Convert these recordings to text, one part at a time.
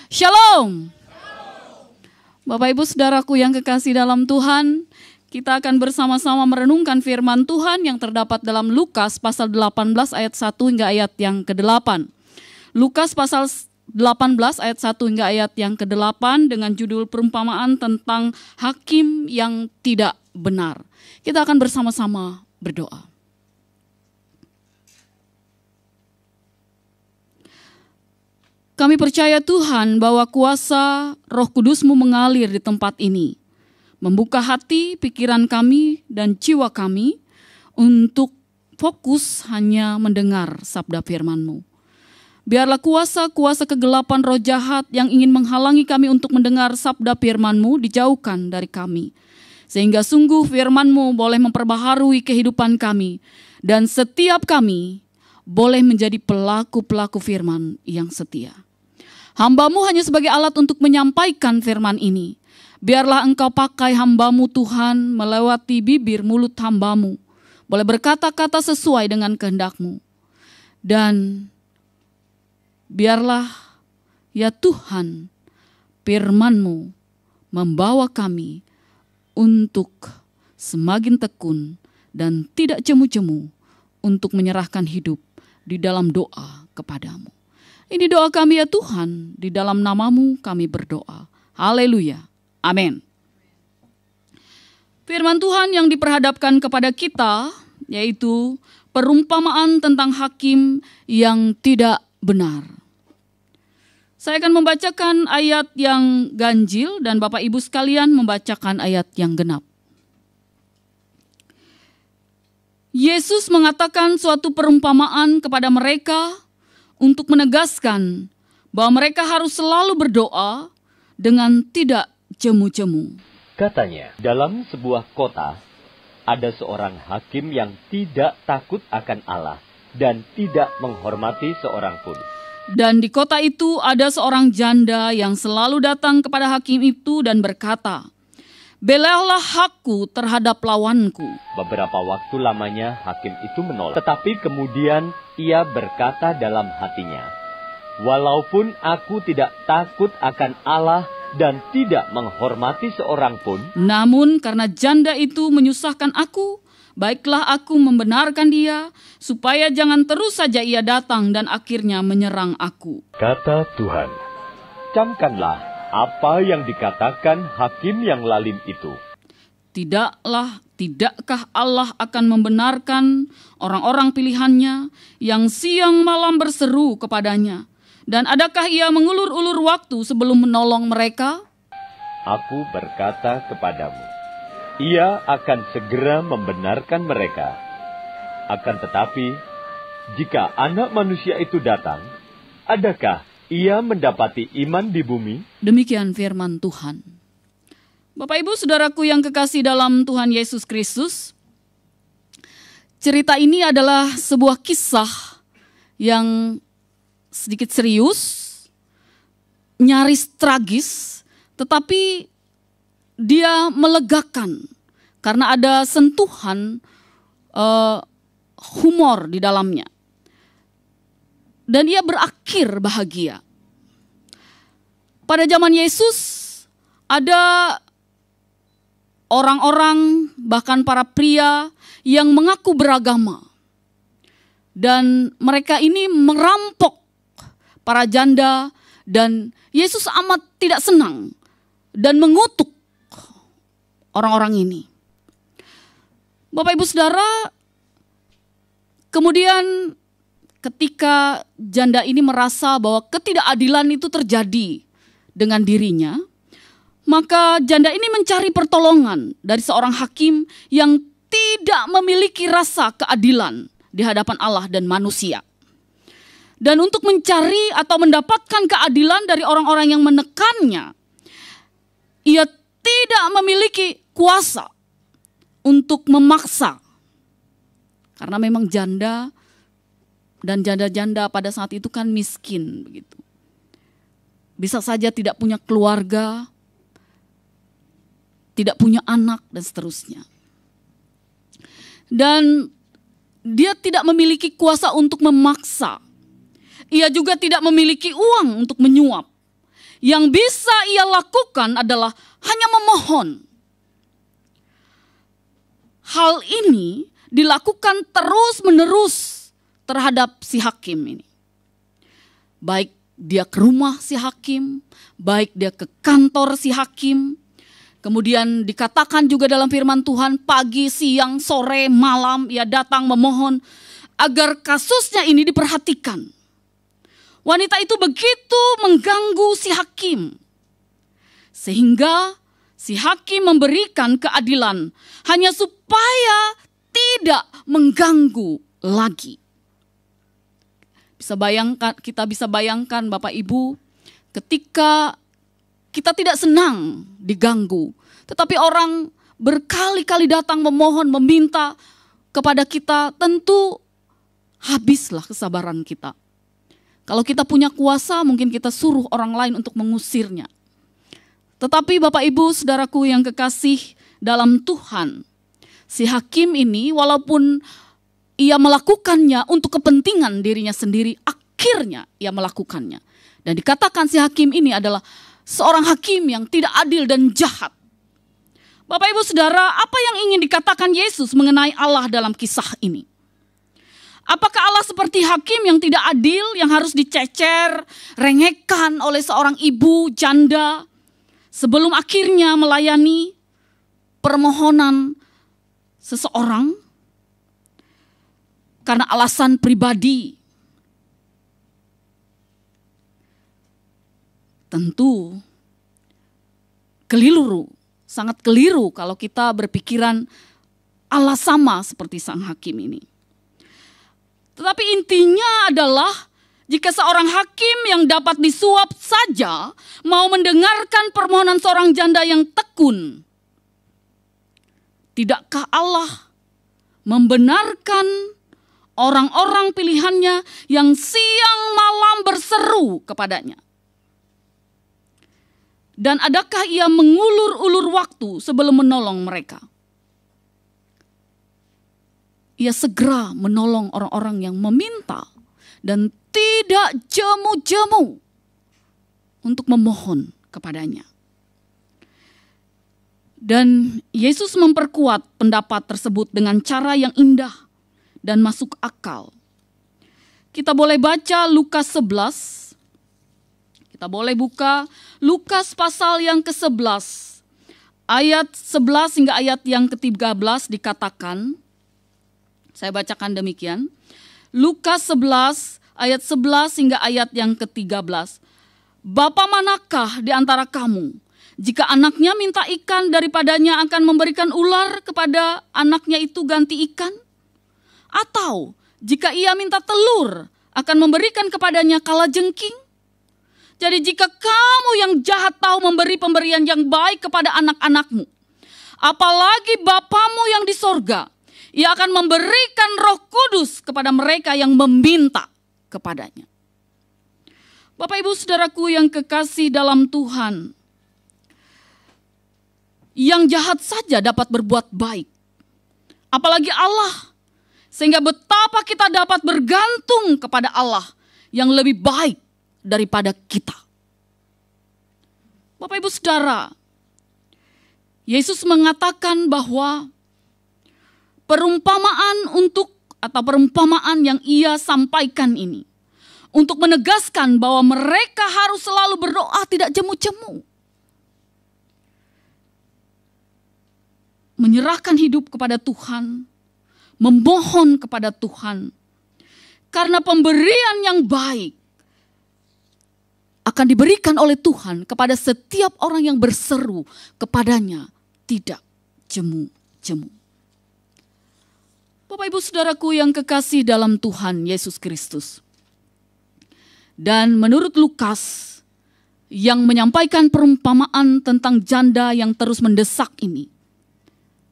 Shalom. Bapak Ibu Saudaraku yang kekasih dalam Tuhan, kita akan bersama-sama merenungkan firman Tuhan yang terdapat dalam Lukas pasal 18 ayat 1 hingga ayat yang ke-8. Lukas pasal 18 ayat 1 hingga ayat yang ke-8 dengan judul perumpamaan tentang hakim yang tidak benar. Kita akan bersama-sama berdoa. Kami percaya Tuhan bahwa kuasa Roh Kudus-Mu mengalir di tempat ini, membuka hati, pikiran kami, dan jiwa kami untuk fokus hanya mendengar sabda firman-Mu. Biarlah kuasa-kuasa kegelapan roh jahat yang ingin menghalangi kami untuk mendengar sabda firman-Mu dijauhkan dari kami, sehingga sungguh firman-Mu boleh memperbaharui kehidupan kami, dan setiap kami boleh menjadi pelaku-pelaku firman yang setia. Hamba-Mu hanya sebagai alat untuk menyampaikan firman ini. Biarlah Engkau pakai hamba-Mu Tuhan melewati bibir mulut hamba-Mu. Boleh berkata-kata sesuai dengan kehendak-Mu. Dan biarlah ya Tuhan firman-Mu membawa kami untuk semakin tekun dan tidak jemu-jemu untuk menyerahkan hidup di dalam doa kepadamu. Ini doa kami ya Tuhan, di dalam nama-Mu kami berdoa. Haleluya. Amin. Firman Tuhan yang diperhadapkan kepada kita, yaitu perumpamaan tentang hakim yang tidak benar. Saya akan membacakan ayat yang ganjil dan Bapak Ibu sekalian membacakan ayat yang genap. Yesus mengatakan suatu perumpamaan kepada mereka untuk menegaskan bahwa mereka harus selalu berdoa dengan tidak jemu-jemu. Katanya, dalam sebuah kota ada seorang hakim yang tidak takut akan Allah dan tidak menghormati seorang pun. Dan di kota itu ada seorang janda yang selalu datang kepada hakim itu dan berkata, "Belahlah hakku terhadap lawanku." Beberapa waktu lamanya hakim itu menolak. Tetapi kemudian ia berkata dalam hatinya, "Walaupun aku tidak takut akan Allah dan tidak menghormati seorang pun, namun karena janda itu menyusahkan aku, baiklah aku membenarkan dia, supaya jangan terus saja ia datang dan akhirnya menyerang aku." Kata Tuhan, "Camkanlah apa yang dikatakan hakim yang lalim itu." Tidakkah Allah akan membenarkan orang-orang pilihannya yang siang malam berseru kepadanya? Dan adakah ia mengulur-ulur waktu sebelum menolong mereka? Aku berkata kepadamu, ia akan segera membenarkan mereka. Akan tetapi, jika Anak Manusia itu datang, adakah ia mendapati iman di bumi? Demikian firman Tuhan. Bapak Ibu Saudaraku yang kekasih dalam Tuhan Yesus Kristus, cerita ini adalah sebuah kisah yang sedikit serius, nyaris tragis, tetapi dia melegakan karena ada sentuhan humor di dalamnya. Dan ia berakhir bahagia. Pada zaman Yesus ada orang-orang, bahkan para pria yang mengaku beragama. Dan mereka ini merampok para janda dan Yesus amat tidak senang dan mengutuk orang-orang ini. Bapak Ibu Saudara, kemudian ketika janda ini merasa bahwa ketidakadilan itu terjadi dengan dirinya, maka janda ini mencari pertolongan dari seorang hakim yang tidak memiliki rasa keadilan di hadapan Allah dan manusia. Dan untuk mencari atau mendapatkan keadilan dari orang-orang yang menekannya, ia tidak memiliki kuasa untuk memaksa. Karena memang janda dan janda-janda pada saat itu kan miskin begitu. Bisa saja tidak punya keluarga, tidak punya anak dan seterusnya. Dan dia tidak memiliki kuasa untuk memaksa. Ia juga tidak memiliki uang untuk menyuap. yang bisa ia lakukan adalah hanya memohon. Hal ini dilakukan terus-menerus terhadap si hakim ini. Baik dia ke rumah si hakim, baik dia ke kantor si hakim. Kemudian dikatakan juga dalam firman Tuhan, pagi, siang, sore, malam ia datang memohon agar kasusnya ini diperhatikan. Wanita itu begitu mengganggu si hakim, sehingga si hakim memberikan keadilan hanya supaya tidak mengganggu lagi. Kita bisa bayangkan Bapak Ibu, ketika kita tidak senang diganggu, tetapi orang berkali-kali datang memohon, meminta kepada kita, tentu habislah kesabaran kita. Kalau kita punya kuasa, mungkin kita suruh orang lain untuk mengusirnya. Tetapi Bapak Ibu, saudaraku yang kekasih dalam Tuhan, si hakim ini walaupun ia melakukannya untuk kepentingan dirinya sendiri, akhirnya ia melakukannya. Dan dikatakan si hakim ini adalah seorang hakim yang tidak adil dan jahat. Bapak Ibu Saudara, apa yang ingin dikatakan Yesus mengenai Allah dalam kisah ini? Apakah Allah seperti hakim yang tidak adil, yang harus dicecer, rengekan oleh seorang ibu janda sebelum akhirnya melayani permohonan seseorang karena alasan pribadi? Tentu keliru, sangat keliru kalau kita berpikiran Allah sama seperti sang hakim ini. Tetapi intinya adalah jika seorang hakim yang dapat disuap saja mau mendengarkan permohonan seorang janda yang tekun, tidakkah Allah membenarkan orang-orang pilihannya yang siang malam berseru kepadanya? Dan adakah ia mengulur-ulur waktu sebelum menolong mereka? Ia segera menolong orang-orang yang meminta dan tidak jemu-jemu untuk memohon kepadanya. Dan Yesus memperkuat pendapat tersebut dengan cara yang indah dan masuk akal. Kita boleh baca Lukas 11. Kita boleh buka Lukas pasal yang ke-11. Ayat 11 hingga ayat yang ke-13 dikatakan, saya bacakan demikian. Lukas 11 ayat 11 hingga ayat yang ke-13. Bapa manakah di antara kamu, jika anaknya minta ikan daripadanya akan memberikan ular kepada anaknya itu ganti ikan? Atau jika ia minta telur akan memberikan kepadanya kalajengking? Jadi jika kamu yang jahat tahu memberi pemberian yang baik kepada anak-anakmu, apalagi Bapamu yang di sorga, Ia akan memberikan Roh Kudus kepada mereka yang meminta kepadanya. Bapak Ibu Saudaraku yang kekasih dalam Tuhan, yang jahat saja dapat berbuat baik, apalagi Allah, sehingga betapa kita dapat bergantung kepada Allah yang lebih baik daripada kita. Bapak Ibu Saudara, Yesus mengatakan bahwa perumpamaan yang ia sampaikan ini untuk menegaskan bahwa mereka harus selalu berdoa tidak jemu-jemu. Menyerahkan hidup kepada Tuhan, memohon kepada Tuhan. Karena pemberian yang baik akan diberikan oleh Tuhan kepada setiap orang yang berseru kepadanya tidak jemu-jemu. Bapak Ibu Saudaraku yang kekasih dalam Tuhan Yesus Kristus. Dan menurut Lukas yang menyampaikan perumpamaan tentang janda yang terus mendesak ini,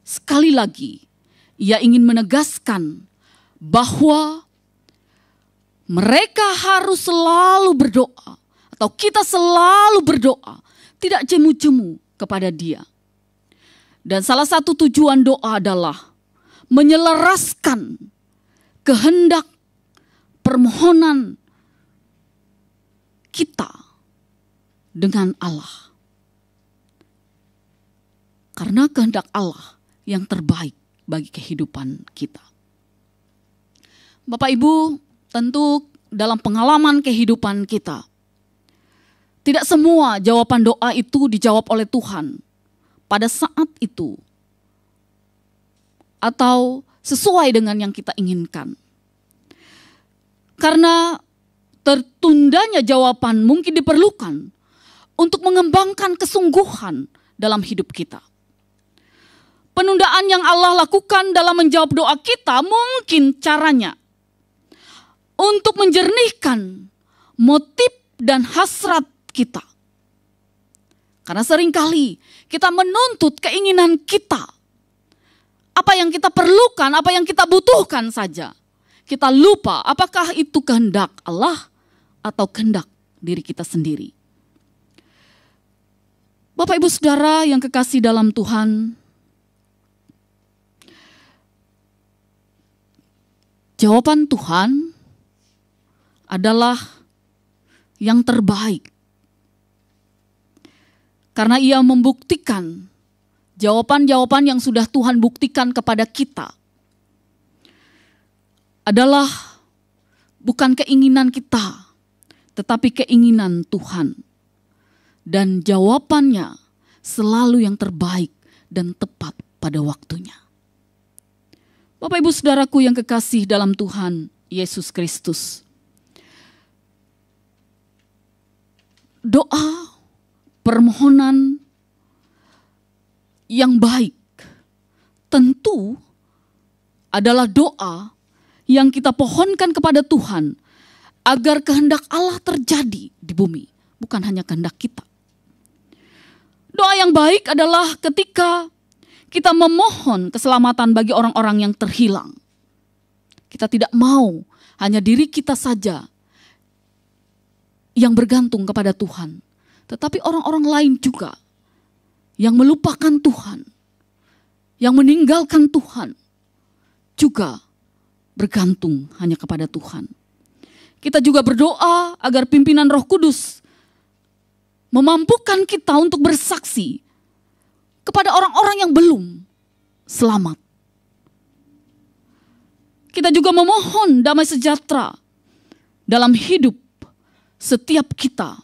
sekali lagi ia ingin menegaskan bahwa mereka harus selalu berdoa, atau kita selalu berdoa, tidak jemu-jemu kepada Dia. Dan salah satu tujuan doa adalah menyelaraskan kehendak permohonan kita dengan Allah. Karena kehendak Allah yang terbaik bagi kehidupan kita. Bapak Ibu, tentu dalam pengalaman kehidupan kita, tidak semua jawaban doa itu dijawab oleh Tuhan pada saat itu atau sesuai dengan yang kita inginkan. Karena tertundanya jawaban mungkin diperlukan untuk mengembangkan kesungguhan dalam hidup kita. Penundaan yang Allah lakukan dalam menjawab doa kita mungkin caranya untuk menjernihkan motif dan hasrat kita. Karena seringkali kita menuntut keinginan kita. Apa yang kita perlukan, apa yang kita butuhkan saja. Kita lupa apakah itu kehendak Allah atau kehendak diri kita sendiri. Bapak Ibu Saudara yang kekasih dalam Tuhan, jawaban Tuhan adalah yang terbaik. Karena Ia membuktikan jawaban-jawaban yang sudah Tuhan buktikan kepada kita adalah bukan keinginan kita, tetapi keinginan Tuhan. Dan jawabannya selalu yang terbaik dan tepat pada waktunya. Bapak Ibu Saudaraku yang kekasih dalam Tuhan Yesus Kristus, doa, permohonan yang baik tentu adalah doa yang kita pohonkan kepada Tuhan agar kehendak Allah terjadi di bumi, bukan hanya kehendak kita. Doa yang baik adalah ketika kita memohon keselamatan bagi orang-orang yang terhilang. Kita tidak mau hanya diri kita saja yang bergantung kepada Tuhan, tetapi orang-orang lain juga yang melupakan Tuhan, yang meninggalkan Tuhan, juga bergantung hanya kepada Tuhan. Kita juga berdoa agar pimpinan Roh Kudus memampukan kita untuk bersaksi kepada orang-orang yang belum selamat. Kita juga memohon damai sejahtera dalam hidup setiap kita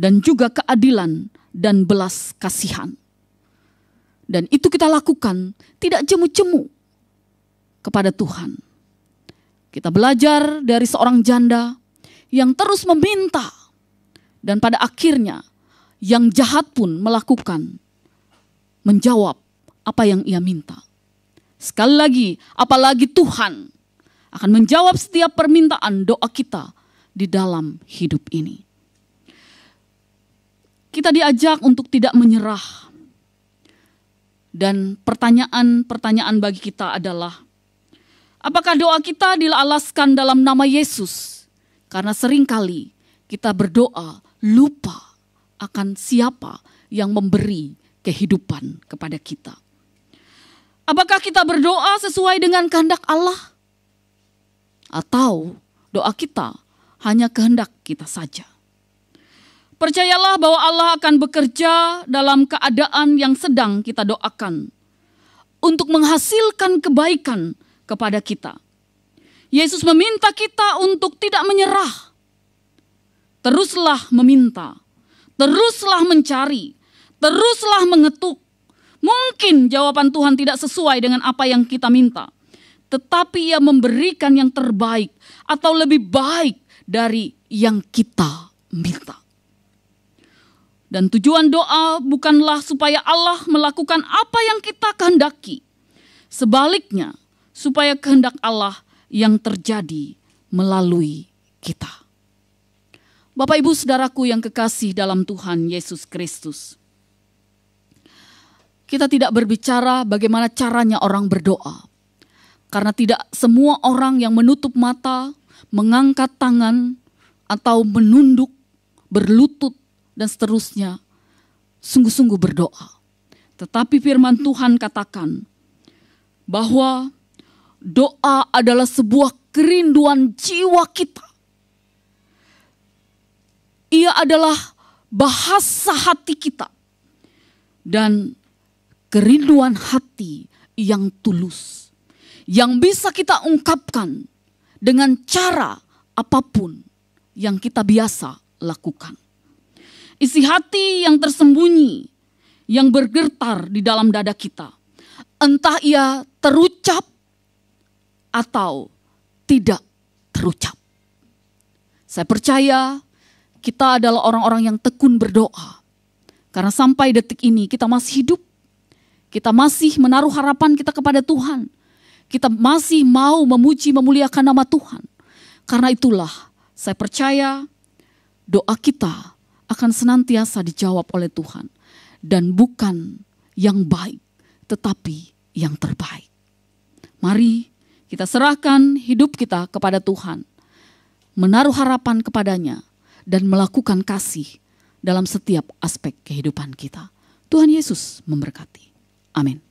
dan juga keadilan dan belas kasihan. Dan itu kita lakukan tidak jemu-jemu kepada Tuhan. Kita belajar dari seorang janda yang terus meminta, dan pada akhirnya yang jahat pun menjawab apa yang ia minta. Sekali lagi, apalagi Tuhan akan menjawab setiap permintaan doa kita di dalam hidup ini. Kita diajak untuk tidak menyerah. Dan pertanyaan bagi kita adalah, apakah doa kita dialaskan dalam nama Yesus? Karena seringkali kita berdoa lupa akan siapa yang memberi kehidupan kepada kita. Apakah kita berdoa sesuai dengan kehendak Allah? Atau doa kita hanya kehendak kita saja? Percayalah bahwa Allah akan bekerja dalam keadaan yang sedang kita doakan untuk menghasilkan kebaikan kepada kita. Yesus meminta kita untuk tidak menyerah. Teruslah meminta, teruslah mencari, teruslah mengetuk. Mungkin jawaban Tuhan tidak sesuai dengan apa yang kita minta, tetapi Ia memberikan yang terbaik atau lebih baik dari yang kita minta. Dan tujuan doa bukanlah supaya Allah melakukan apa yang kita kehendaki. Sebaliknya, supaya kehendak Allah yang terjadi melalui kita. Bapak Ibu Saudaraku yang kekasih dalam Tuhan Yesus Kristus. Kita tidak berbicara bagaimana caranya orang berdoa. Karena tidak semua orang yang menutup mata, mengangkat tangan, atau menunduk, berlutut, dan seterusnya, sungguh-sungguh berdoa. Tetapi firman Tuhan katakan bahwa doa adalah sebuah kerinduan jiwa kita. Ia adalah bahasa hati kita dan kerinduan hati yang tulus, yang bisa kita ungkapkan dengan cara apapun yang kita biasa lakukan. Isi hati yang tersembunyi, yang bergetar di dalam dada kita, entah ia terucap atau tidak terucap. Saya percaya kita adalah orang-orang yang tekun berdoa. Karena sampai detik ini kita masih hidup. Kita masih menaruh harapan kita kepada Tuhan. Kita masih mau memuji, memuliakan nama Tuhan. Karena itulah saya percaya doa kita akan senantiasa dijawab oleh Tuhan. Dan bukan yang baik, tetapi yang terbaik. Mari kita serahkan hidup kita kepada Tuhan, menaruh harapan kepadanya, dan melakukan kasih dalam setiap aspek kehidupan kita. Tuhan Yesus memberkati. Amin.